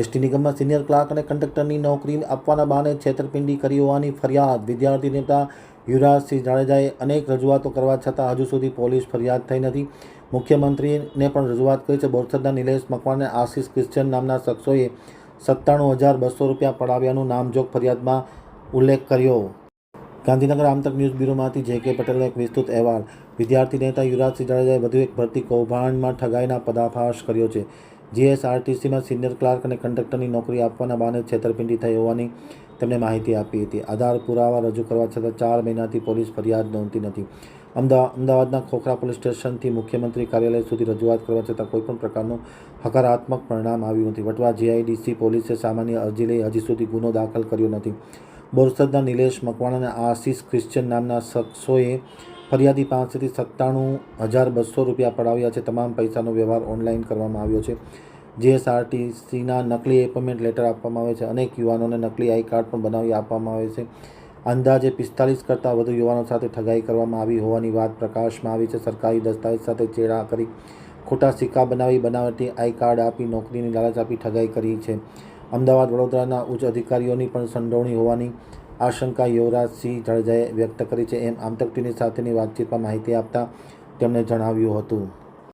ST નિગમમાં senior clerk અને કંડક્ટરની નોકરી આપવાના બહાને છેતરપિંડી કરી હોવાની ફરિયાદ. વિદ્યાર્થી નેતા યુવરાજસિંહ જાડેજાએ અનેક રજૂઆતો કરવા છતાં હજુ સુધી પોલીસ ફરિયાદ થઈ નથી. મુખ્યમંત્રીને પણ રજૂઆત કરી છે. બોરસદના નિલેશ મકવાણ અને આશિષ ક્રિશ્ચન નામના શખ્સોએ 97,200 રૂપિયા પડાવ્યાનું નામજોગ ફરિયાદમાં ઉલ્લેખ કર્યો. ગાંધીનગર આમતક ન્યૂઝ બ્યુરોમાંથી જે.કે. પટેલનો એક વિસ્તૃત અહેવાલ. વિદ્યાર્થી નેતા યુવરાજસિંહ જાડેજાએ વધુ એક ભરતી કૌભાંડમાં ઠગાઈના પર્દાફાશ કર્યો છે. જીએસઆરટીસીમાં સિનિયર ક્લાર્ક અને કંડક્ટરની નોકરી આપવાના બહાને છેતરપિંડી થઈ હોવાની તેમણે માહિતી આપી હતી. આધાર પુરાવા રજૂ કરવા છતાં 4 મહિનાથી પોલીસ ફરિયાદ નોંધી નથી. અમદાવાદના ખોખરા પોલીસ સ્ટેશનથી મુખ્યમંત્રી કાર્યાલય સુધી રજૂઆત કરવા છતાં કોઈપણ પ્રકારનું હકારાત્મક પરિણામ આવ્યું નથી. વટવા જીઆઈડીસી પોલીસે સામાન્ય અરજી લઈ હજી સુધી ગુનો દાખલ કર્યો નથી. બોરસદના નિલેશ મકવાણ અને આશિષ ક્રિશ્ચન નામના શખ્સોએ ફરિયાદી પાસેથી 97,200 રૂપિયા પડાવ્યા છે. તમામ પૈસાનો વ્યવહાર ઓનલાઈન કરવામાં આવ્યો છે. જીએસઆરટીસીના નકલી એપોઇન્ટમેન્ટ લેટર આપવામાં આવે છે. અનેક યુવાનોને નકલી આઈ કાર્ડ પણ બનાવી આપવામાં આવે છે. અંદાજે 45 કરતાં વધુ યુવાનો સાથે ઠગાઈ કરવામાં આવી હોવાની વાત પ્રકાશમાં આવી છે. સરકારી દસ્તાવેજ સાથે ચેડા કરી ખોટા સિક્કા બનાવી બનાવટી આઈ કાર્ડ આપી નોકરીની લાલચ આપી ઠગાઈ કરી છે. અમદાવાદ વડોદરાના ઉચ્ચ અધિકારીઓની પણ સંડોવણી હોવાની આશંકા યુવરાજસિંહ જાડેજાએ વ્યક્ત કરી છે, એમ આમતક ટીવી સાથેની વાતચીતમાં માહિતી આપતા તેમણે જણાવ્યું હતું.